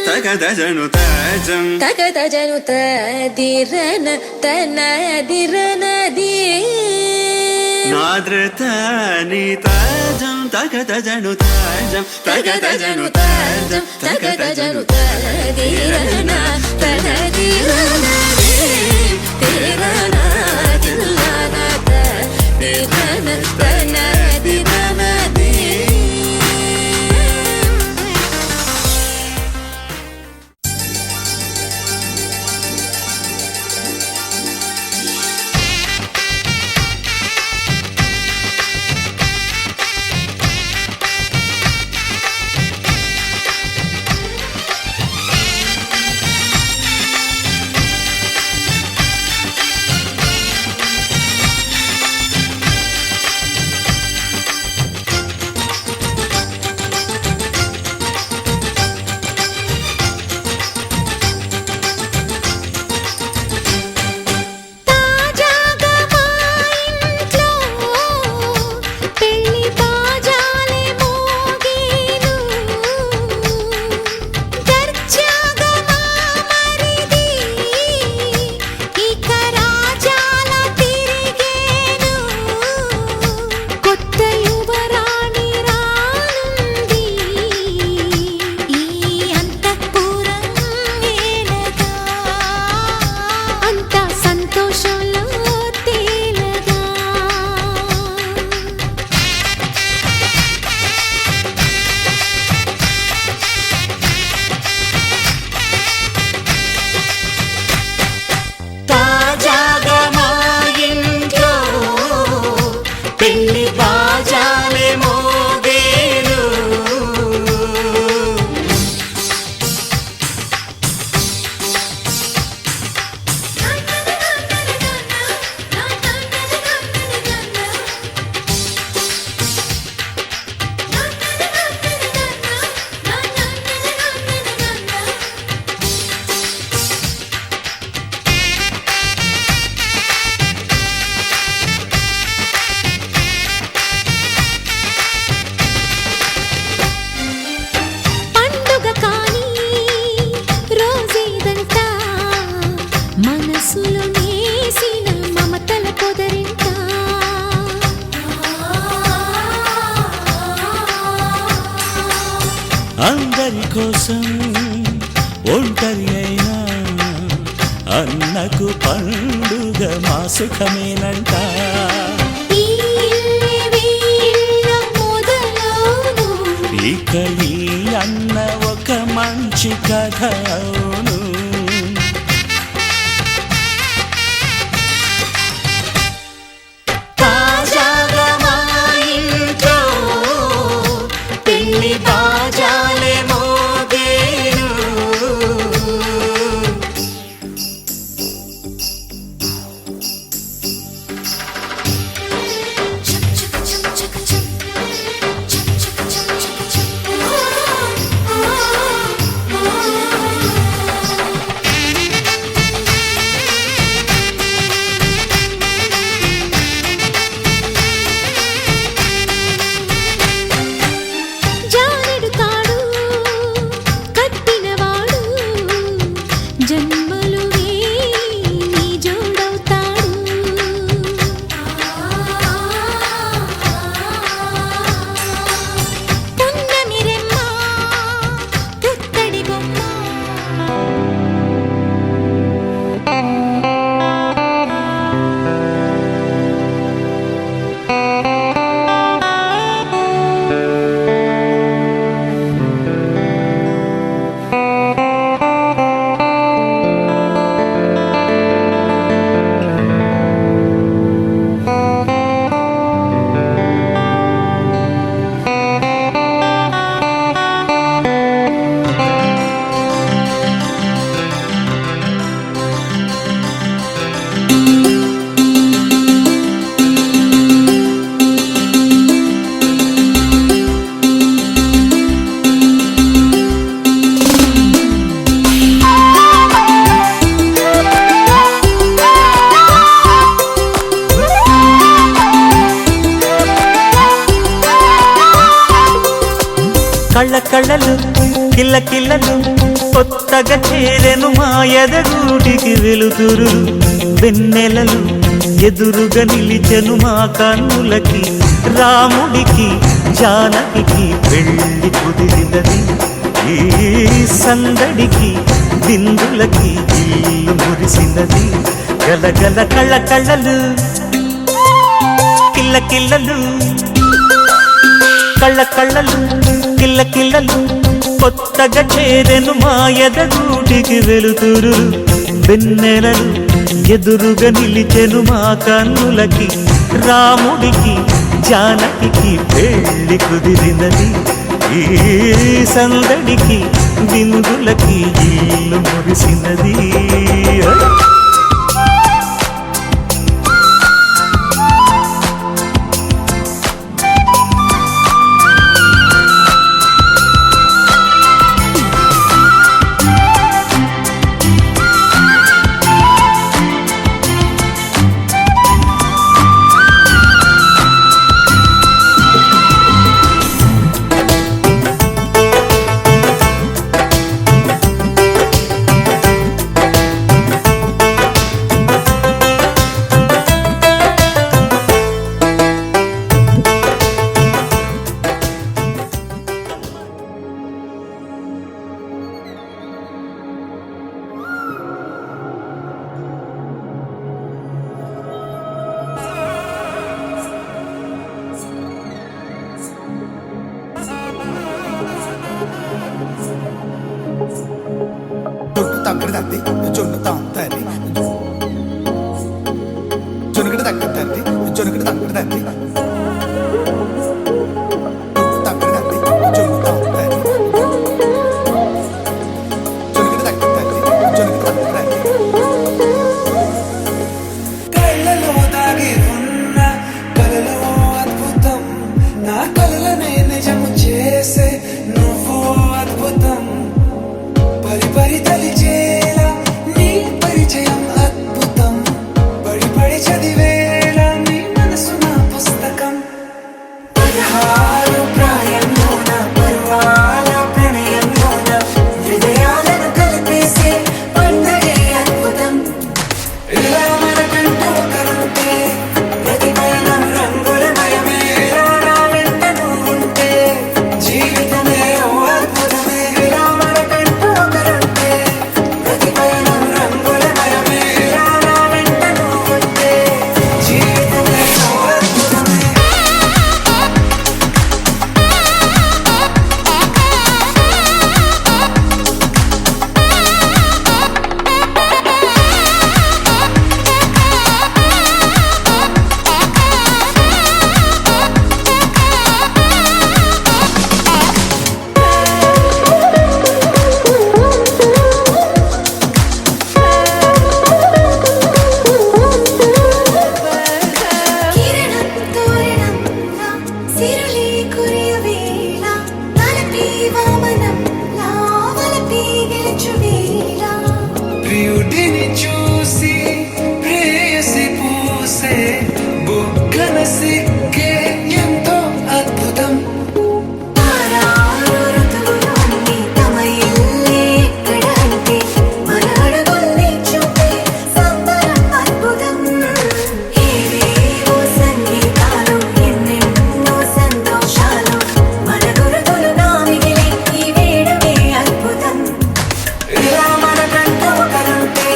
తగదజను తజం తగదజను తదిరన తనదిరనది నాద్రతని తజం తగదజను తజం తగదజను తజం తగదజను తదిరన తనదిరనది తిరన తిల్లన తదిరన తనదిరనది అందరి కోసం ఒంటరి అయినా అన్నకు పండుగ మా సుఖమేనంట. ఇక ఈ అన్న ఒక మంచి కథ అవును. కళ్ళ కళ్ళలు కిల్ల కిల్లలు కొత్తగా చేరెను మా ఎదగూటికి వెలుతురు వెన్నెలలు ఎదురుగా నిలిచెను మా కన్నులకి రాముడికి జానకి పెళ్లి కుదిరినది ఈ సందడికి బిందులకి ఇల్లు మురిసినది గలగల కళ్ళ కళ్ళలు కిల్ల కిల్లలు కళ్ళ కళ్ళలు కిల్ల కిల్లలు కొత్తగా చేరెను మా ఎదగూటికి వెలుతురు వెన్నెలలు ఎదురుగా నిలిచెను మా కన్నులకి రాముడికి జానకి పెళ్లి కుదిరినది ఈ సందడికి బిందులకి ఇల్లు మురిసినది తగ్గదండి జొన్ను తాంతండి జొనుగడ తగ్గదండి జొనుగడ తగ్గదండి తగ్గదండి జొన్ను తాంతండి జొనుగడ తగ్గదండి జొనుగడ తగ్గదండి కళ్ళలో దాగి ఉన్న కలలో అద్భుతం నా కలలనే నిజము చేసే నువ్వు అద్భుతం పరి పరి తలిచేలా నీ పరిచయం అద్భుతం పడి పడి చదివేలా నీ మనసు నా పుస్తకం 16 ప్రాయంలోన పర్వాల ప్రణయంలోన హృదయాలను కలిపేసే పండగే అద్భుతం ఇలా మనకంటూ ఒకరుంటే ప్రతిపైన రంగుల మయమే నా వెంట నువ్వుంటే జీవితమే ఓ అద్భుతమే ఇలా మనకంటూ ఒకరుంటే ప్రతిపైన రంగుల మయమే నా వెంట నువ్వుంటే జీవితమే ఓ అద్భుతమే కిరణం తోరణంలా సిరులే కురియవేళ తలపి వామనంలా వలపి గెలుచువేళ ప్రియుడిని చూసి ప్రేయసి పూసే బుగ్గన సిగ్గే ఎంతో అద్భుతం ఆరారు ఋతువులోని తమ ఇల్లే ఎక్కడ అంటే మన అడుగుల్ని చూపే సంబరం అద్భుతం ఏవేవో సంగీతాలు ఎన్నెన్నో సంతోషాలు మన గురుతులుగా మిగిలే ఈ వేడుకే అద్భుతం ఇలా మనకంటూ ఒకరుంటే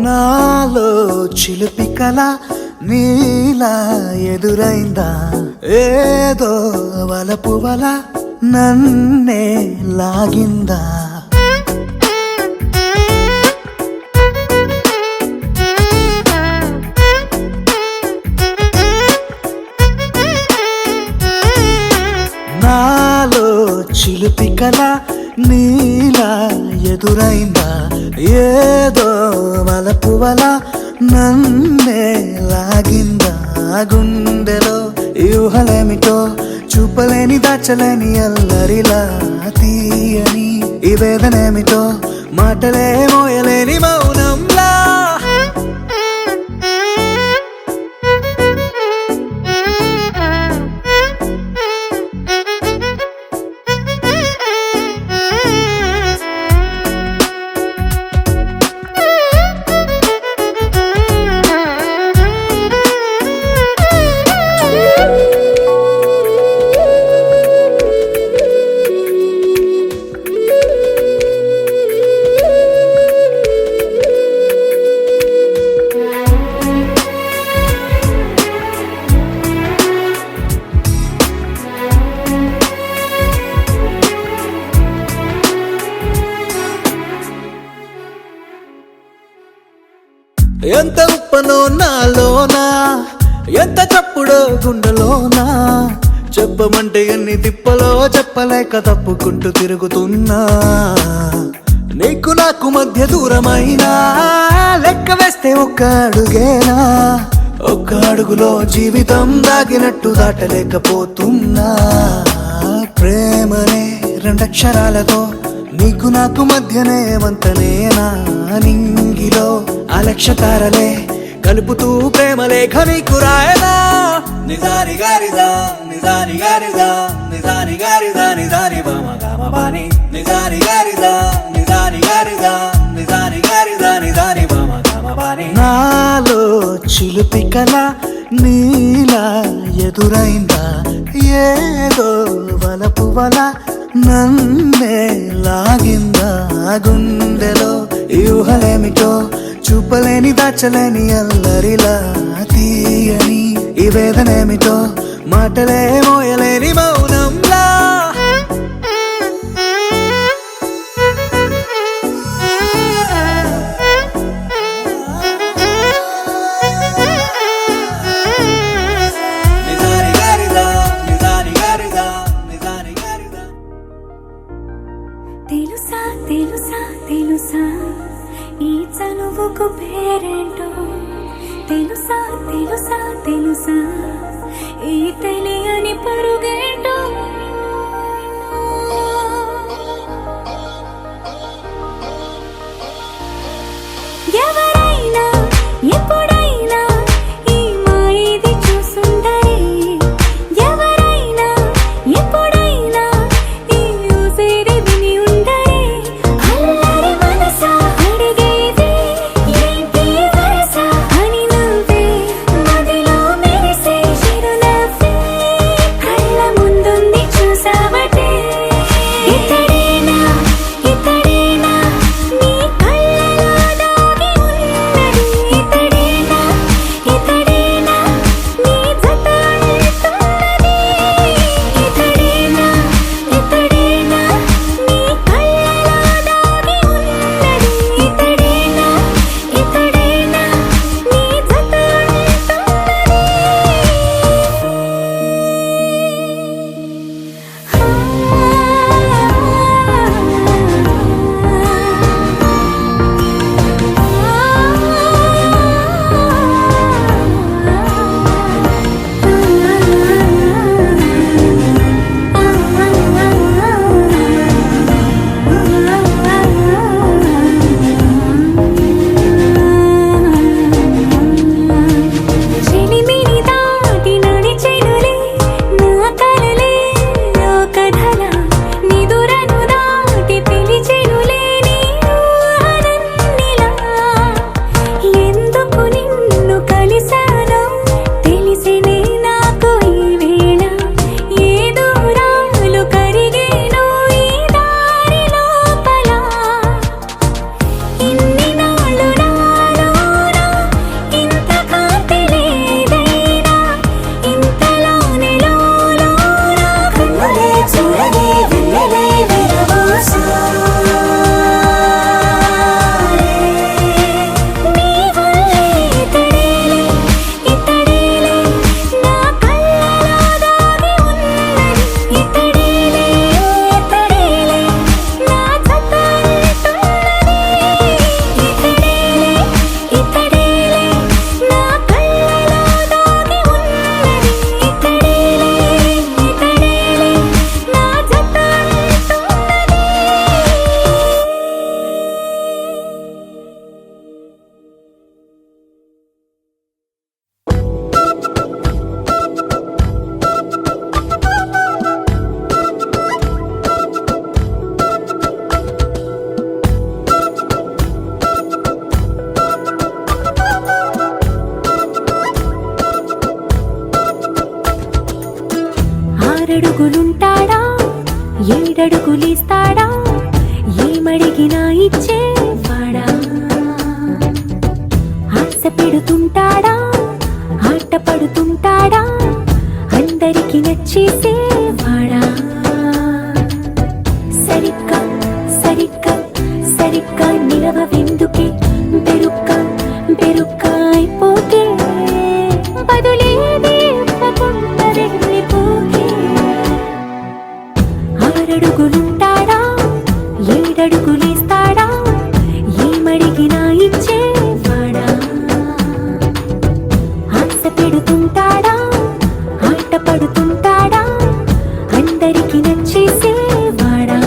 నాలో చిలిపి కల నీలా ఎదురైందా ఏదో వలపు వల నన్నే లాగిందా నాలో చిలిపి కల నీలా ఎదురైందా ఏదో వలపు వల నన్నే లాగిందా గుండెలో ఊహలేమిటో చూపలేని దాచలేని అల్లరిలా తీయని ఈ వేదనేమిటో మాటలే మోయలేని మౌనంలా ఎంత ఉప్పనో నాలోనా ఎంత చప్పుడో గుండెలోనా చెప్పమంటే ఎన్ని తిప్పలో చెప్పలేక తప్పుకుంటూ తిరుగుతున్నా నీకు నాకు మధ్య దూరమైనా లెక్క వేస్తే ఒక్క అడుగేనా ఒక్క అడుగులో జీవితం దాగినట్టు దాటలేకపోతున్నా ప్రేమనే రెండక్షరాలతో నీకు నాకు మధ్యనే వంతనేనా నింగిలో అలక్షతారలే కలుపుతూ ప్రేమ లేఖ నీకు రాయనా నిజాని గారిజా నిజాని గారిజా నిజాని గారిజా నిజాని బామ గామ బాని నిజాని గారిజా నిజాని గారిజా నిజాని గారిజా నిజాని బామ గామ బాని నాలో చిలిపి కల నీలా ఎదురైందా ఏదో వలపు వల నన్నే లాగిందా గుండెలో ఊహలేమిటో చూపలేని దాచలేని అల్లరిలా తీయని ఈ వేదనేమిటో మాటలే మోయలేని మౌనంలా నిజాని గారిజా నిజాని గారిజా నిజాని గారిజా తెలుసా తెలుసా తెలుసా ఈ చనువుకు పేరేంటో తెలుసా తెలుసా తెలుసా ఈ తెలియని పరుగేంటో ఎవరైనా ఎప్పుడైనా ఈ మాయది చూసుండరే ఎవరైనా ఎప్పుడైనా ఈ ఊసేది విని ఉండరే అల్లరి మనసా అడిగేది ఏంటి వరసా అని నువ్వే మదిలో మెరిసే చిరునవ్వే కళ్ళ ముందుంది 6 అడుగులుంటాడా 7 అడుగులిస్తాడా ఏమడిగినా ఇచ్చేవాడా ఆశ పెడుతుంటాడా ఆట పడుతుంటాడా అందరికి నచ్చేసేవాడా సరిగ్గా సరిగ్గా సరిగ్గా నిలవెందుకే బెరుక్క అయిపోకే బదులేది ఇవ్వకుండా వెళ్ళిపోకే 6 అడుగులుంటాడా 7 అడుగులిస్తాడా ఏమడిగినా ఇచ్చేవాడా ఆశ పెడుతుంటాడా ఆట పడుతుంటాడా అందరికి నచ్చేసేవాడా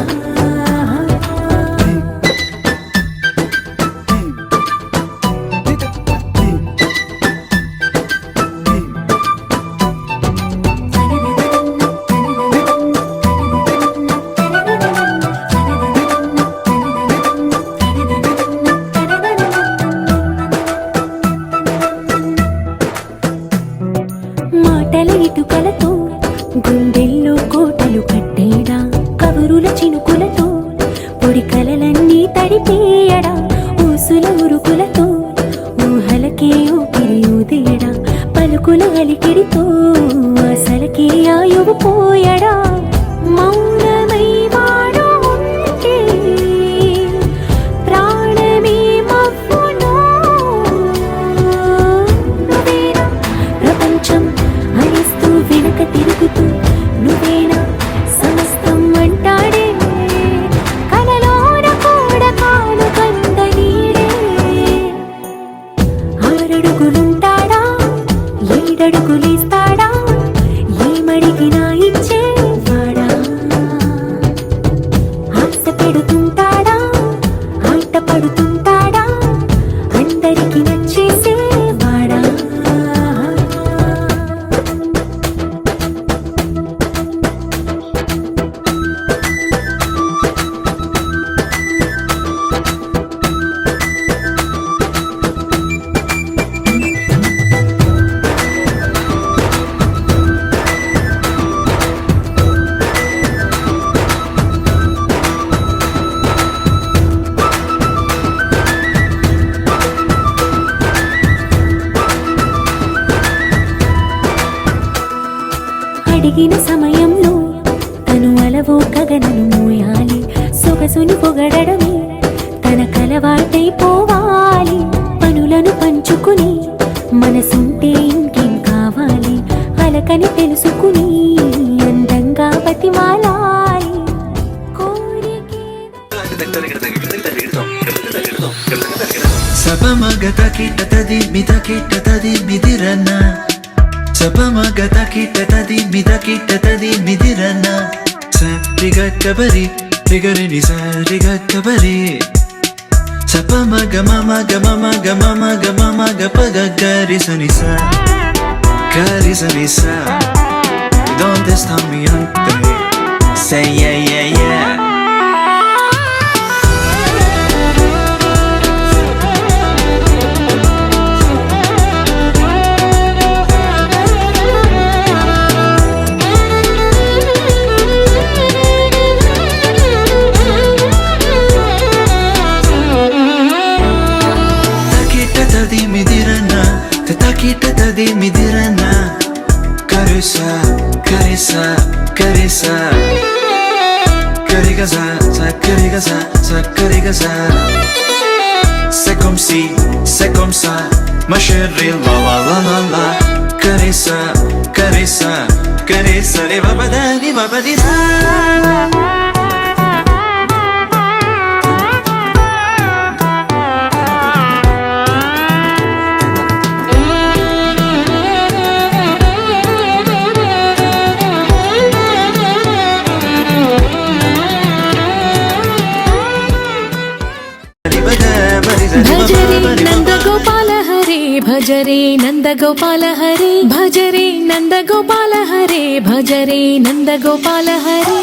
మాటల ఇటుకలతో గుండెల్లో కోటలు కట్టేడా కబురుల చినుకులతో పొడి కలలన్నీ తడిపేయడా ఊసుల ఉరుకులతో ఊహలకే ఊపిరి ఊదేయడా పలుకుల అలికిడితో అసలకే ఆయువు పోయడా మౌనమై వాడు ఉంటే ప్రాణమే మవ్వునో నువ్వేనా ప్రపంచం అరిస్తూ వెనక తిరుగుతూ నువ్వేనా సమస్తం అంటాడే కలలోన కూడా కాలు కంద నీడే 6 అడుగులుంటాడా 7 అడుగులిస్తాడా ఏమడిగినా ఇచ్చేవాడా ఆశ పెడుతుంటాడా ఆట పడుతుంటాడా అందరికి నచ్చేసేవాడా అడిగిన సమయంలో తను అలవో గగనను మోయాలి సొగసుని పొగడమే తనకలవాటైపోవాలి పనులను పంచుకుని మనసుంటే ఇంకేం కావాలి అలకని తెలుసుకుని అందంగా బతిమాలాలి కోరికే Sapamagata kita tadi midirana Sapamagata kita tadi midirana Sa rigatta bari rigarini sa rigatta bari Sapamaga mama ga mama ga mama ga mama ga paga gari sanisa Donde sta mi ante Say yeah yeah yeah Takita tadi midirana Carissa, carissa, carissa Carigaza, sa carigaza, sa carigaza C'est comme ça Ma chérie, la la la la la Carissa, carissa, carissa Li va badani, va badina భజరే Nandagopala Hare భజరే Nandagopala Hare భజరే Nandagopala Hare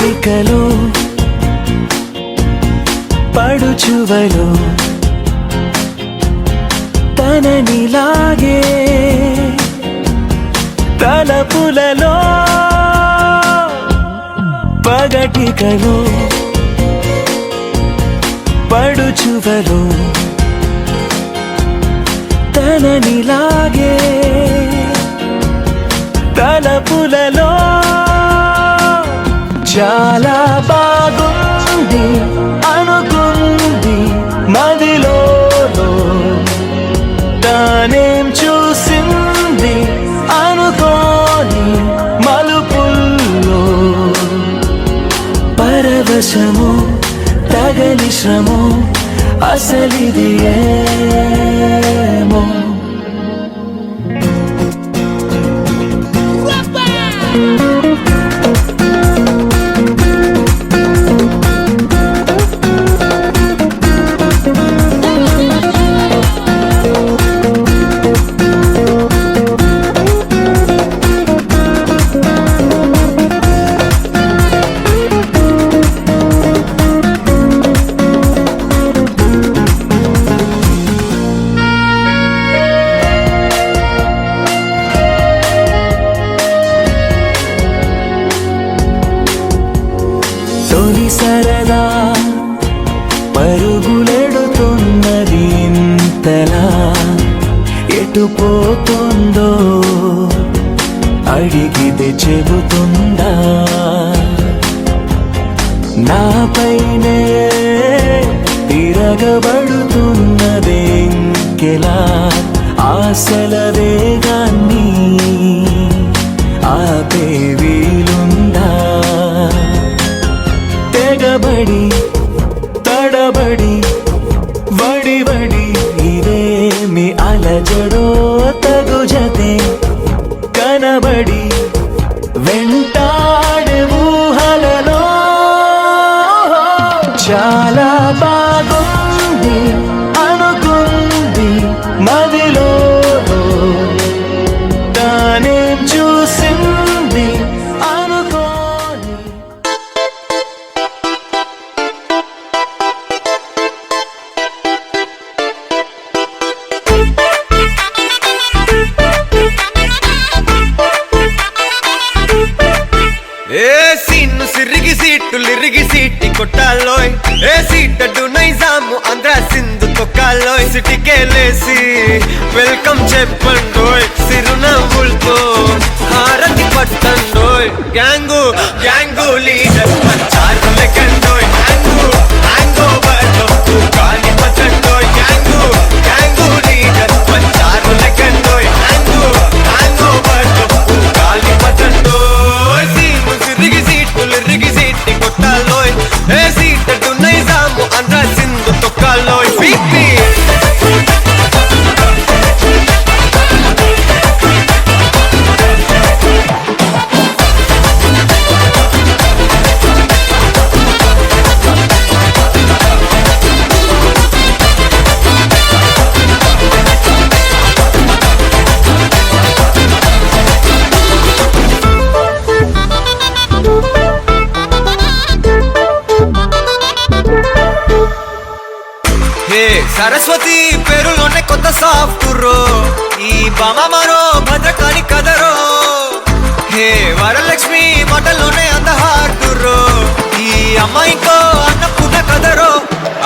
పగటికలో పడుచువలో తననిలాగే తలపులలో పగటికలో పడుచువలో తననిలాగే తలపులలో చాలా బాగుంది అనుకుంది మదిలో తానేం చూసింది అనుకోని మలుపుల్లో పరవశము తగని శ్రమో అసలిది ఏమో తొలి సరదా పరుగులెడుతున్నది ఇంతలా ఎటు పోతుందో అడిగితే చెబుతుందా నాపైనే తిరగబడుతున్నదే ఇంకెలా ఆశల వేగాన్ని ఆపే వీలుందా తెగబడి తడబడి వడి వడి ఇదేమి అలజడో తగు జతే కనబడి వెంటాడే ఊహలలో చాలా బాగుంది అనుకుంది మదిలో తానేం చూసింది అనుకోని సిరిగి సీటి కొట్టాలోయ్ ఏ సీటడు నైజాము ఆంధ్ర సింధు తొక్కాలోయ్ సిటీకేలేసి వెల్కమ్ చెప్పండోయ్ సిరునవ్వులతో హారతి పట్టండోయ్ గ్యాంగు లీడర్ పంచారు లెక్కండోయ్ హ్యాంగ్ ఓవర్ లో గాలి పట్టండోయ్ గ్యాంగు లీడర్ పంచారు లెక్కండోయ్ హ్యాంగ్ ఓవర్ లో గాలి పట్టండోయ్ సిరిగి సీటి కొట్టాలోయ్ ఏ సీటడు నైజాము ఆంధ్ర సింధు తొక్కాలోయ్ పీపీ సరస్వతి పేరులోనే కొత్త సాఫ్టురో ఈ బామ మరో భద్రకాళి కదరో హే వరలక్ష్మి మాటల్లోనే అందహార్దురో ఈ అమ్మాయితో అన్నపూర్ణ కదరో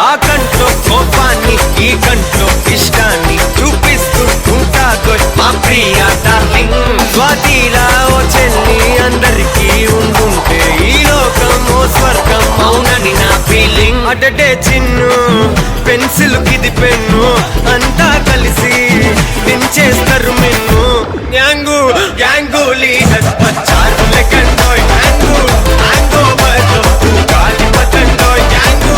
ఆ కంట్లో కోపాన్ని ఈ కంట్లో ఇష్టాన్ని చూపిస్తూ ఉంటాగో మా ప్రియా డార్లింగ్ స్వాతిలా ఓ చెల్లి అందరికీ ఉండుంటే ఈ లోకం ఓ స్వర్గం అవునని నా ఫీలింగ్ అటటే చిన్ను పెన్సిల్ కిది పెన్ను అంతా కలిసి దించేస్తారు మెన్ను గ్యాంగు లీడర్ పచ్చారు లెక్కండోయ్ హ్యాంగ్ ఓవర్ లో గాలి పట్టండోయ్ గ్యాంగు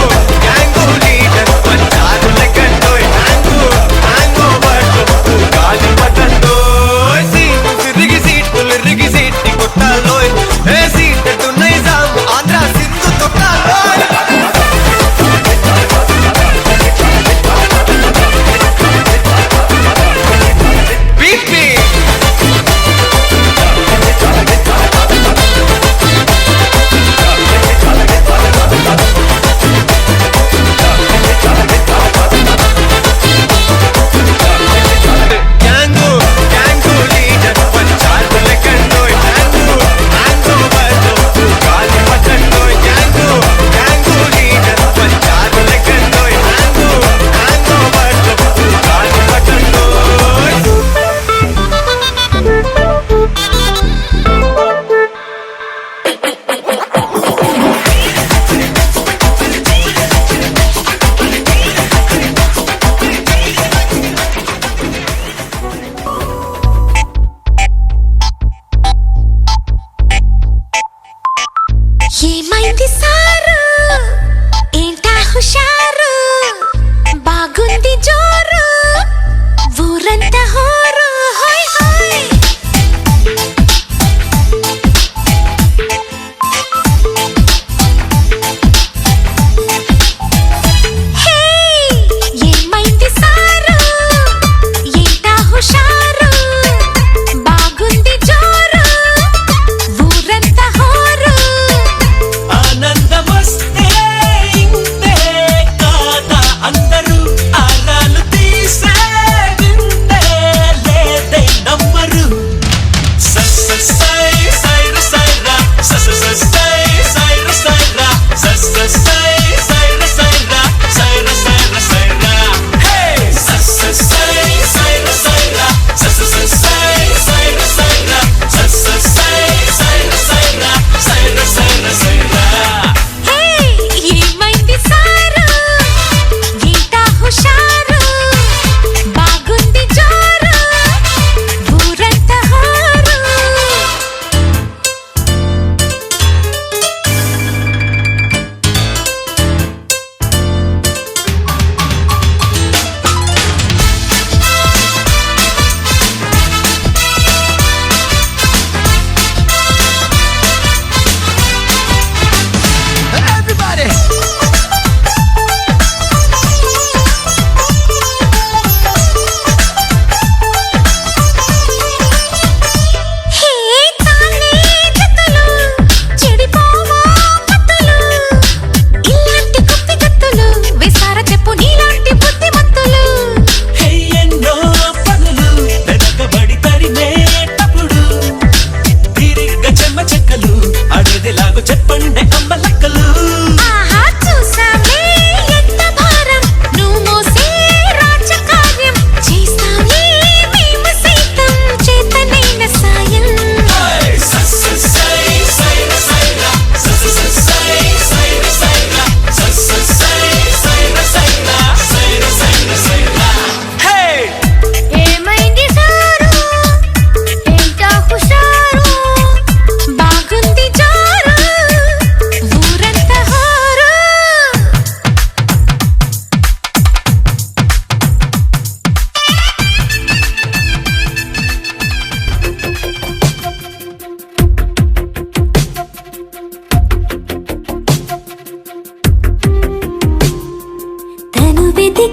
లీడర్ పచ్చారు లెక్కండోయ్ హ్యాంగ్ ఓవర్ లో గాలి పట్టండోయ్ సిరిగి సీటి కొట్టాలోయ్ ఏ సీటడు నైజాము ఆంధ్ర సింధు తొక్కాలోయ్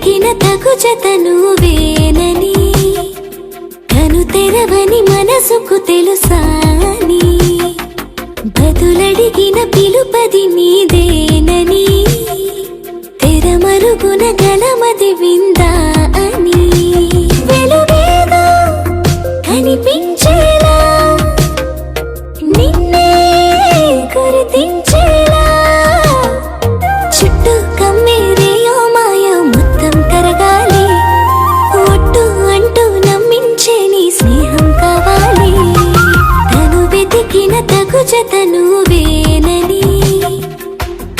వెతికిన తగు జత నువ్వేనని కను తెరవని మనసుకు తెలుసాని బదులడిగిన పిలుపది నీదేనని తెరమరుగున గలమది విందా అని వెలుగేదో కనిపించేలా నిన్నే గుర్తించేలా చుట్టూ కమ్మేరేయో మాయో మొత్తం కరగాలి ఒట్టు అంటూ నమ్మించే నీ స్నేహం కావాలి తను వెతికిన తగు జత నువ్వేనని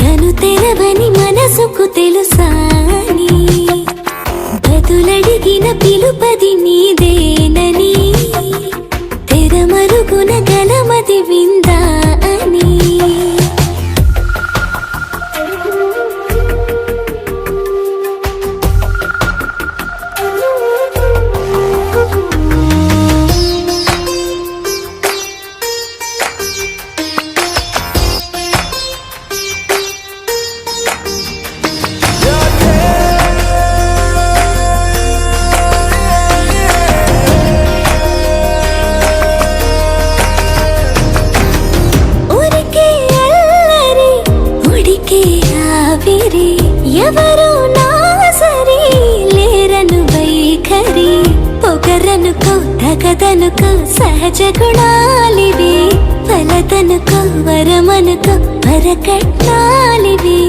కను తెరవని మనసుకు తెలుసాని బదులడిగిన పిలుపది నీదేనని తెరమరుగున గలమది విందా అని ఎవరు నా సరి లేరను వైఖరి పొగరనుకో తగదనుకో సహజ గుణాలివి ఫలదనుకో వరమనుకో వరకట్నాలివి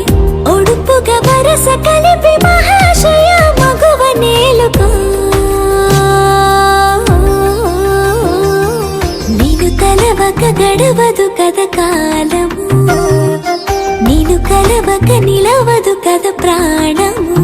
ఒడుపుగా వరస కలిపి మహాశయ మగువ నేలుకో నేను తలవక గడవదు కథ కాలము నేను కలవక నిలవదు కథ ప్రాణము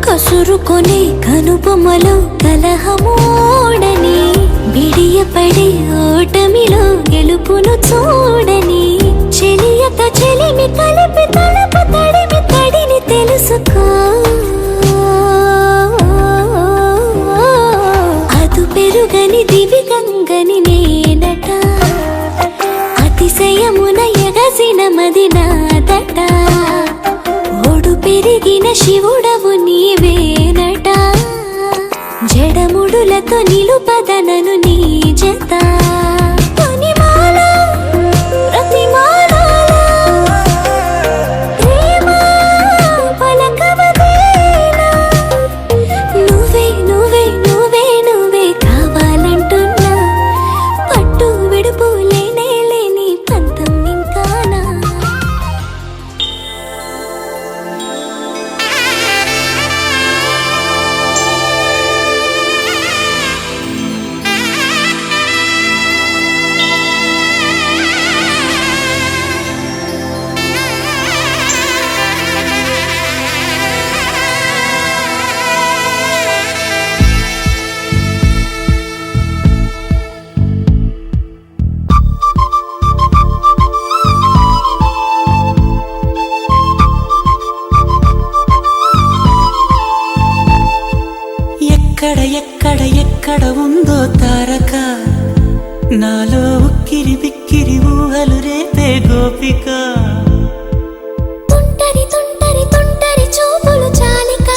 కసురుకొనే కనుబొమ్మలో కలహమోడని బిడియపడే ఓటమిలో గెలుపును చూడని చెలియతో చెలిమి కలిపి తలపు తడిమి తడిని తెలుసుకో అదు పెరుగని దివి గంగని నేనట అతిశయమున ఎగసిన మది నాదట పెరిగిన శివుడవు నీవేనట జడముడులతో నిలుపదనను నీ జత తొనిమాల ప్రతిమాల ప్రేమ పలకవదేనా నువ్వే నువ్వే నువ్వే నువ్వే కావాలంటున్నా పట్టు విడుపు లేనే లేని పంతం ఇంకానా ఎక్కడ ఉందో తారక నాలో ఉక్కిరి బిక్కిరి ఊహలు రేపే గోపిక తుంటరి తుంటరి తుంటరి చూపులు చాలిక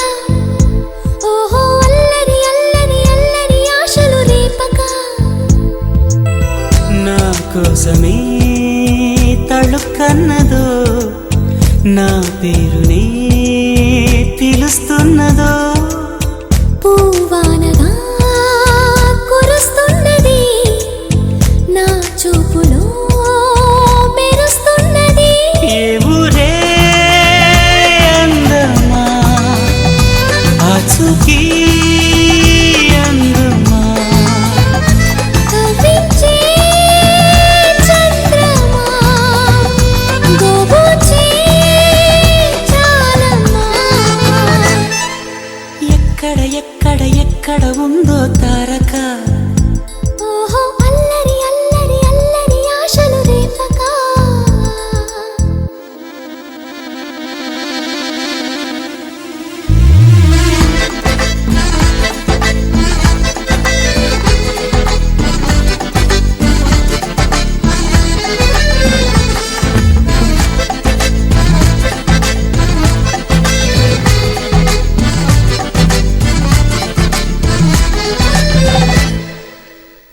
ఓహో అల్లరి అల్లరి అల్లరి ఆశలు రేపక నా కోసమే తళుక్కన్నదో నా పేరునే పిలుస్తున్నదో పూవానగా కురుస్తున్నది నా చూపులో మెరుస్తున్నది ఏ ఊరే అందమా ఆచూకీ ఉందో తారక ఓహో అల్లరి అల్లరి అల్లరి ఆశలు రేపక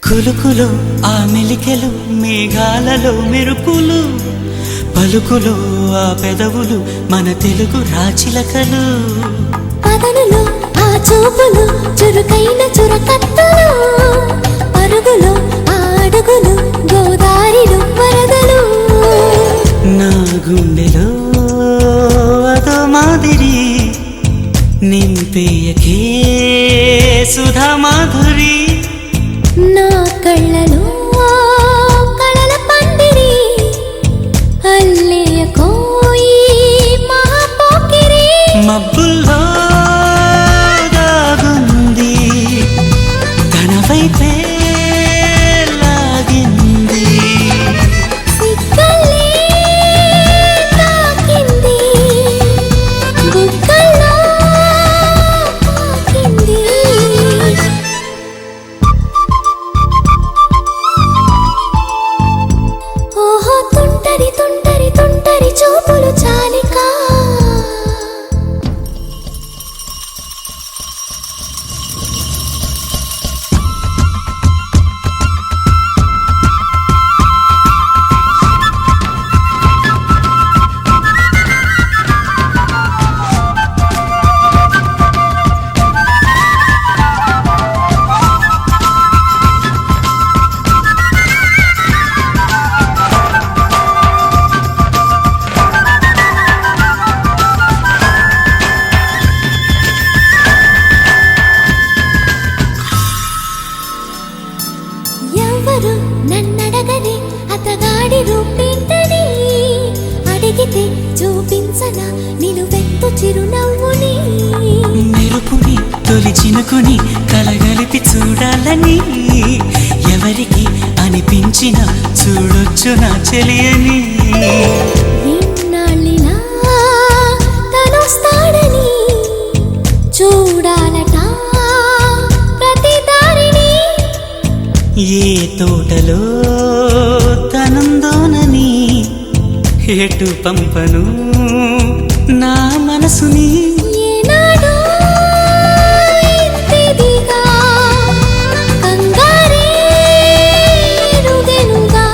కులుకులు ఆ మెలికెలు మేఘాలలో మెరుపులు పలుకులు ఆ పెదవులు మన తెలుగు రాచిలకలు పదనులు ఆ చూపులు చురుకైన చురకత్తలు పరుగులు ఆ అడుగులు గోదారిలు వరదలు నా గుండెలో అదో మాదిరి నింపేయకే సుధా మాధురి నా కళ్ళలో కళల పందిరి అల్లేయ కోయి మహాపోకిరి మబ్బుల్లో దాగుంది తన వైపే లాగింది సిగ్గలే తాకింది బుగ్గల్లో తాకింది ఓహో తుంటరి తుంటరి తుంటరి చూపులు చాలిక ఎవరు నన్నడగని అతగాడి రూపేంటని అడిగితే చూపించన నిలువెత్తు చిరునవ్వుని మెరుపుని తొలి చినుకుని కలగలిపి చూడాలని ఎవరికి అనిపించిన చూడొచ్చు నా చెలియని ఇన్నాళ్ళిలా తనొస్తాడని చూడాలట ప్రతి దారిని ఏ తోటలో తనందోనని ఎటు పంపను నా మనసుని ఏనాడో ఇంతిదిగా కంగారే రుగెనుగా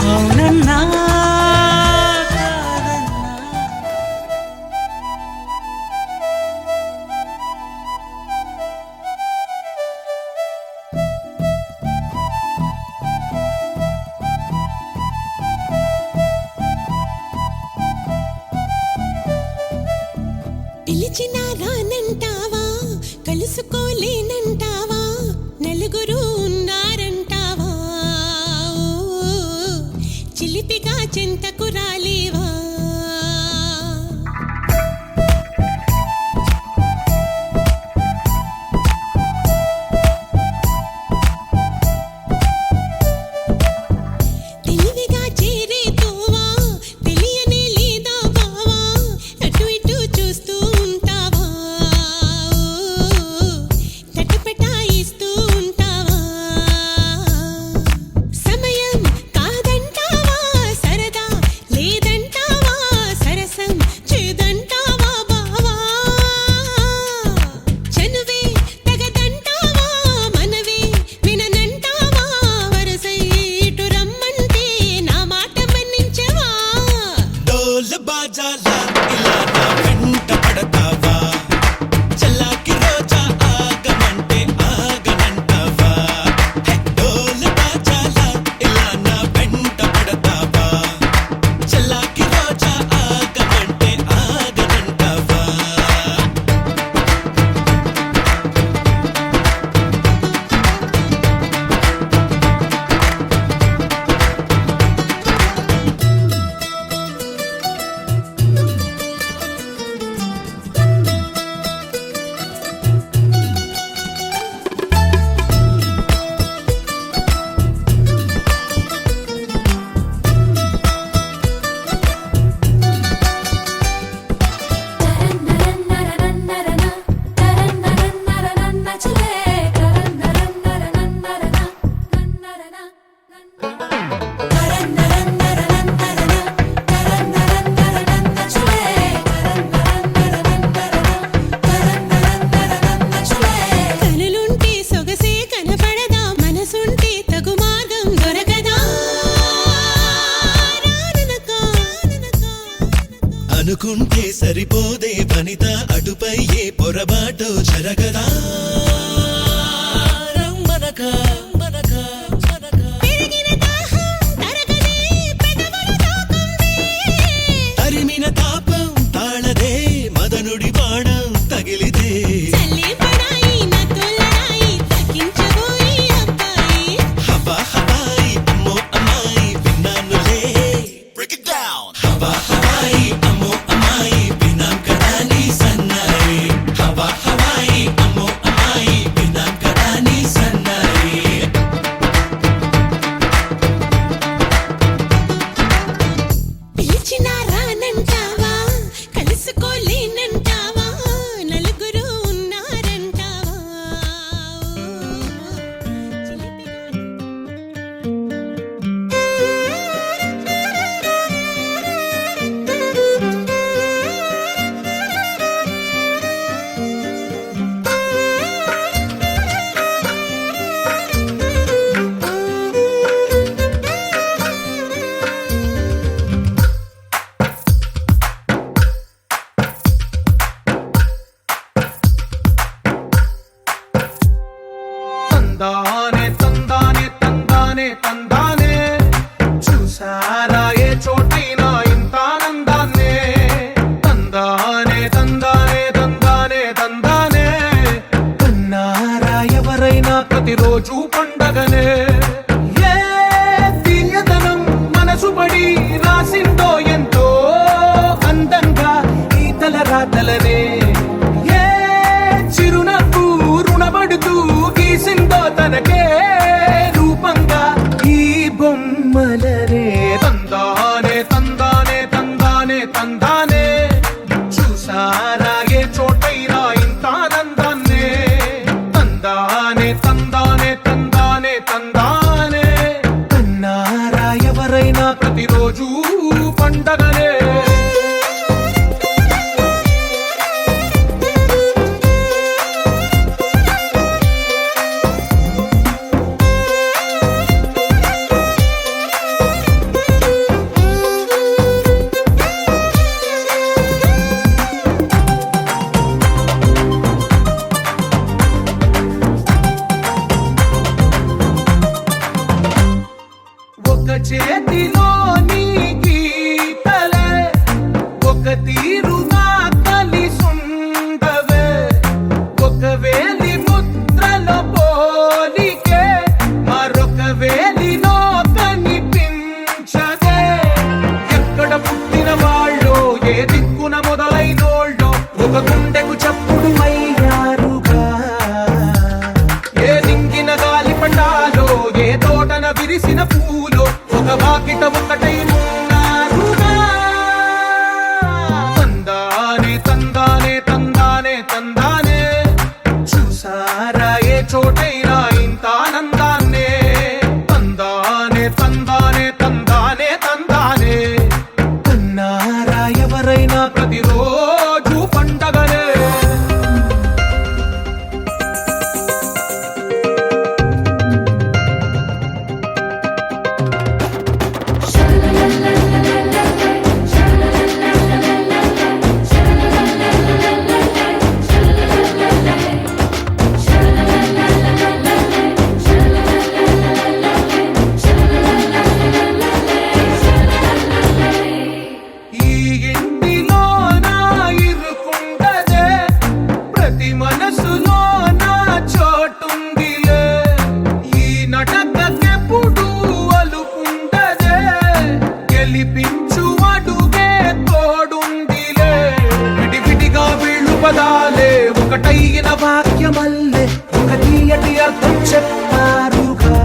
అవునన్నా కాదన్నా సరిపోదే వనిత అటుపై ఏ పొరబాటో జరగదా రమ్మనక మనక పెరిగిన దాహం తరగదే పెదవులు తాకుంది తరిమిన తాపం తాళదే మదనుడి బాణం తగిలిదే చల్లే పడాయి నతులరాయి తగ్గించబోయి అబ్బాయి హబా హబాయి అమ్మో అమ్మాయి విన్నానులే Break it down. హబా హబాయి అమ్మో అమ్మాయి విన్నాం కదా నీ సన్నాయి హబా హబాయి అమ్మో అమ్మాయి విన్నాం కదా నీ సన్నాయి పిలిచినా రానంటావా కలుసుకోలేనంటావా నలుగురు ఉన్నారంటావా తందానే తందానే తందానే తందానే చూసారా ఏ చోటైనా ఇంత ఆనందాన్నే తందానే తందానే తందానే తందానే కన్నారా ఎవరైనా ప్రతిరోజు పండగనే ఏ తీయదనం మనసు పడి రాసిందో ఎంతో అందంగా ఈ తల రాతలనే ఏ చిరునవ్వు రుణపడుతూ గీసిందో తనకే రూపంగా ఈ బొమ్మలనే తందానే తందానే తందానే తందానే చూసారా ఏ చోటైనా ఇంత ఆనందాన్నే తందానే తందానే తందానే తందానే కన్నారా ఎవరైనా ప్రతిరోజు పండగనే ఒక చేతిలో నీ గీతలే ఒక తీరుగా కలిసుండవే ఒక వేలి ముద్రల పోలికే మరొక వేలిలో కనిపించదే ఎక్కడ పుట్టిన వాళ్ళో ఏ దిక్కున మొదలైనోళ్ళో ఒక గుండెకు చప్పుడు అయ్యారుగా ఏ దింగిన గాలి పండాలో ఏ తోటన విరిసిన పూలో ఒక వాకిట ఒకటై ఉన్నారుగా తందానే తందానే తందానే తందానే చూసారా ఏ చోటైనా ఇంత ఆనందాన్నే తందానే తందానే తందానే తందానే కన్నారా ఎవరైనా ప్రతిరోజు పండగనే ఈ ఇంటిలో నా ఇరుకుండదే ప్రతి మనసులో నా చోటుందిలే ఈ నటకెప్పుడు అలుకుండదే గెలిపించు అడుగే తోడుందిలే విడివిడిగా వీళ్ళు పదాలే ఒకటైన వాక్యమల్లే ఒక తీయటి అర్థం చెప్పారుగా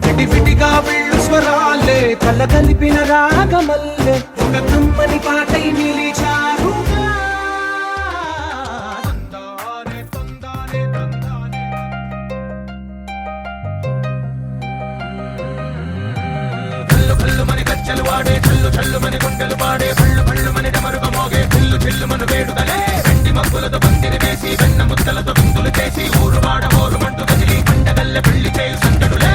విడివిడిగా వీళ్ళు స్వరాలే కల కలిపిన రాగమల్లే ఒక కమ్మని పాటై నిలిచారుగా తందానే తందానే తందానే కల్లు కల్లు మని కచ్చలు వాడే కల్లు చల్లు మని గుండెలు పాడే పళ్ళు పళ్ళు మని డమరుగ మోగే చిల్లు చిల్లు మను వేడుదలే వెండి మబ్బులతో పందిరి వేసి వెన్న ముద్దలతో విందులు చేసి ఊరు వాడ మోరు మంటు కదిలి పండగల్లె పెళ్లి చేయు సందడులే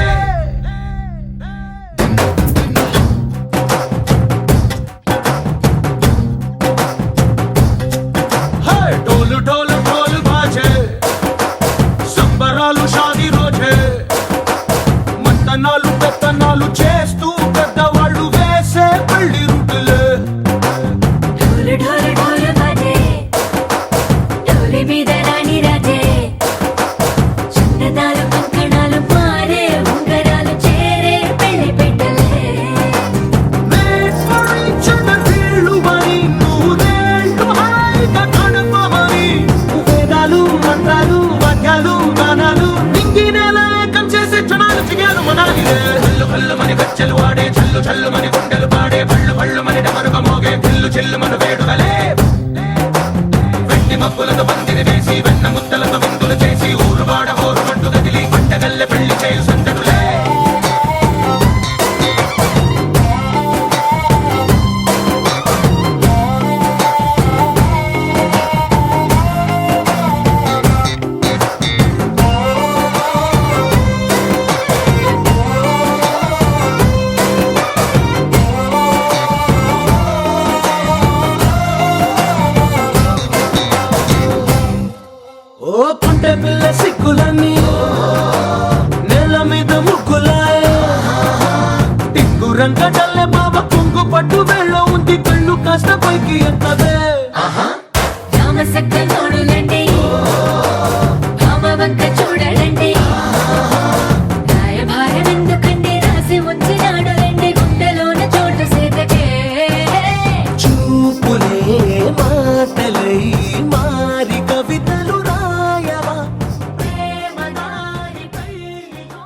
మని గజ్జలు వాడే చల్లు చల్లు మని గుండెలు పాడే పళ్ళు పళ్ళు మని డమరుగ మోగే చిల్లు చిల్లు మన వేడుదలే వెండి మబ్బులతో పందిరి వేసి వెన్న ముద్దలతో విందులు చేసి ఊరు వాడ హోరు మంటు గదిలి పంటగల్లె పెళ్లి చేయు సందడులే ఓ పుంటె పిల్ల సిక్కులన్నీ నేల మీద ముగ్గులాయ టింగురంగ డల్లె బాబ కుంగు పట్టు వెళ్ళ ఉంది కళ్ళు కాస్త పైకి ఎత్తదే రామసక్కనోడులండి రామవంక చూడలండి రాయభారం ఎందుకండి రాసి ఉంచినాడు రండి గుండెలోన చోటు సేతకే చూపులే మాటలై మారి కవితలు రాయవా ప్రేమదారి కళ్ళిలో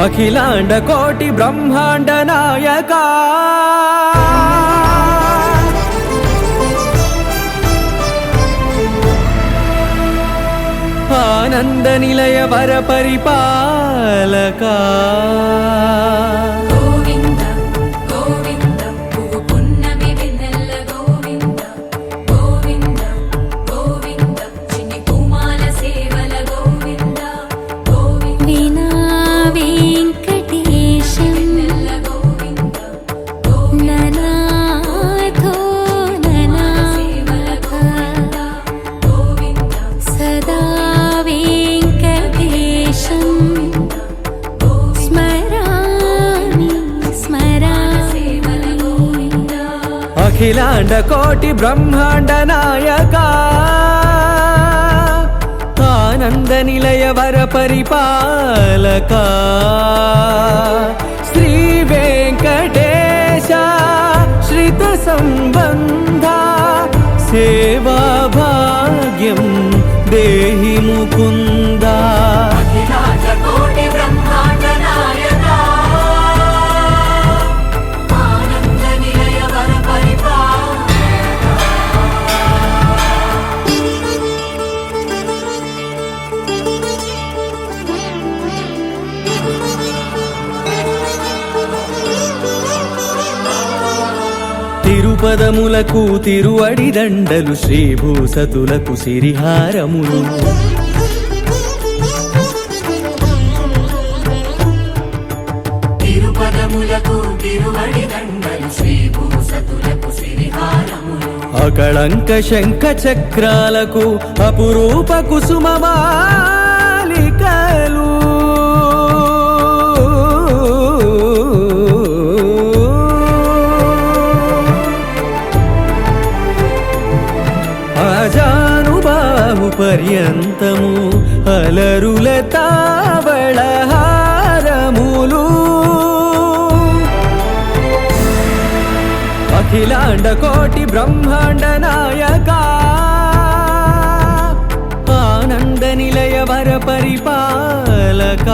అఖిలాండ కోటి బ్రహ్మాండ నాయక ఆనంద నిలయ వర పరిపాలక గోవింద గోవింద పువ్వు పున్నమి వెన్నెల గోవింద గోవింద గోవింద చిన్ని కుమాల సేవల గోవింద గోవింద వీణా వెంకటేశం వెన్నెల గోవింద ననాథో ననా సేవల గోవింద గోవింద సదా వెంకటేశం స్మరామి స్మరామి అఖిలాండ కోటి బ్రహ్మాండ నాయక ఆనంద నిలయ వర పరిపాలక శ్రీ వెంకటేశ శ్రిత సంబంధ సేవా భాగ్యం దేహి ముకుంద కోటి బ్రహ్మాండ నాయక ఆనంద నిలయ వర తిరుపదములకు తిరువడి దండలు శ్రీభూసతులకు సిరిహారములు తిరుపదములకు తిరువడి దండలు శ్రీభూసతులకు సిరిహారములు అకళంక శంఖ చక్రాలకు అపురూప కుసుమమాలికలు ఆజానుబాహు పర్యంతము అలరుల తావళహారములు అఖిలాండ కోటి బ్రహ్మాండ నాయక ఆనంద నిలయ వర పరిపాలక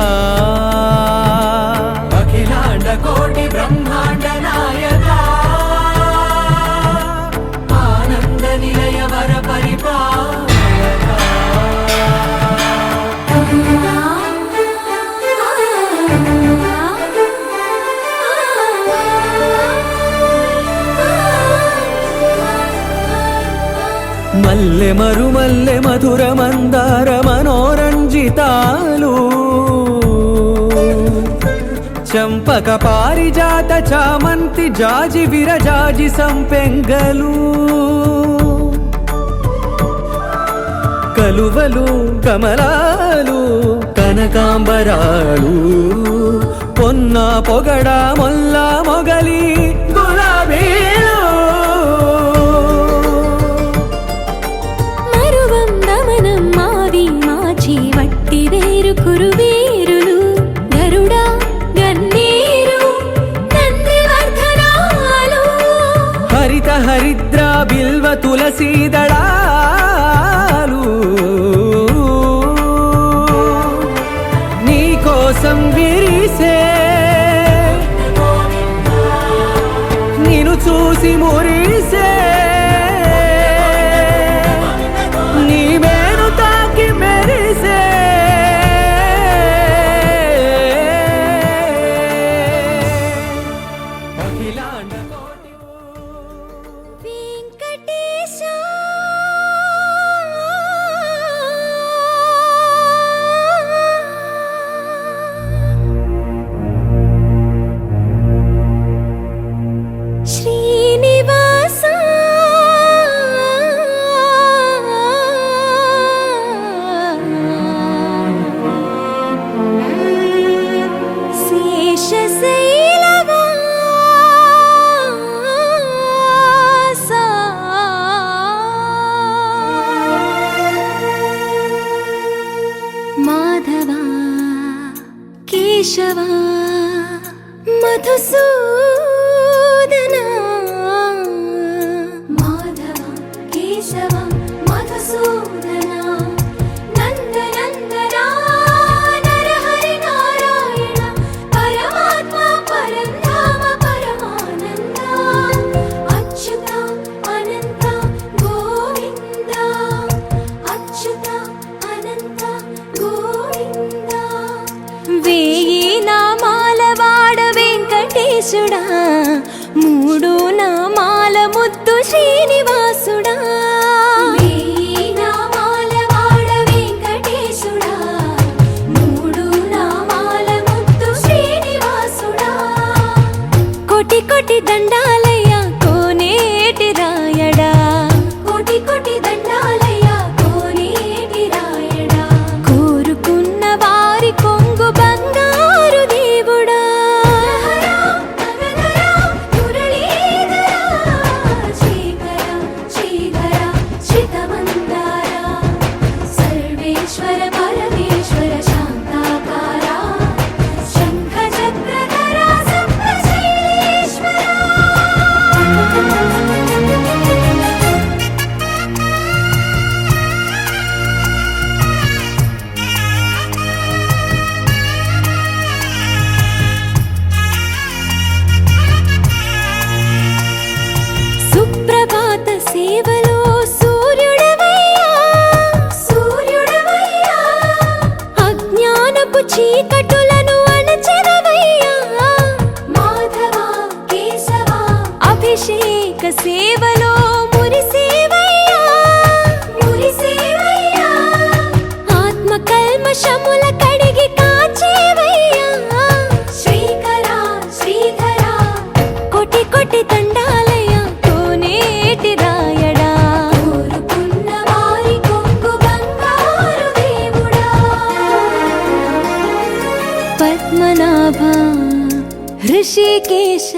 అఖిలాండ కోటి బ్రహ్మాండ నాయక ఆనంద నిలయ వర పరిపాలక మల్లె మరుమల్లె మధుర మందార మనోరంజితాలు చంపక పారిజాత చామంతి జాజి విరజాజి సంపెంగలు కలువలు కమలాలు కనకాంబరాలు పొన్న పొగడ మొల్ల మొగలి గులాబీలు మరువందమనం మావి మాచి వట్టి వేరు కురువేరులు గరుడా గన్నేరు నందివర్ధనాలు హరిత హరిద్ర బిల్వ తులసీదళాలు నీకో కేశవా మధుసూదనా మాధవ కేశవ మధుసూదనా నందనందనా నరహరి నారాయణ పరమాత్మ పరంధామ పరమానంద అచ్యుత అనంత గోవింద అచ్యుత అనంత గోవింద వేయి నామాల వాడ వెంకటేశుడా మూడు నామాల ముద్దు శ్రీనివాసుడా వేయి నామాల వాడ వెంకటేశుడా మూడు నామాల ముద్దు శ్రీనివాసుడా కోటి కోటి దండాలయ్య కోనేటి రాయడా కోటి కోటి దండాలయ్య కోనేటి రాయడా కోరుకున్న వారి కొంగు బంగారు దేవుడా సర్వేశ్వర పరమేశ్వర శాంతాకార శంఖ చక్రధర సప్తశైలేశ్వర సుప్రభాత సేవలో సూర్యుడవయ్యా సూర్యుడవయ్యా అజ్ఞానపు చీకటులను అణచెదవయ్యా మాధవ కేశవ అభిషేక సేవలో మురిసేవయ్యా మురిసేవయ్యా ఆత్మ కల్మషముల కడిగి కాచేవయ్యా శ్రీకర శ్రీధర కోటి కోటి దండాలయ కోనేటి రాయడా కోరుకున్న వారి కొంగు బంగారు దేవుడా పద్మనాభ హృషికేశ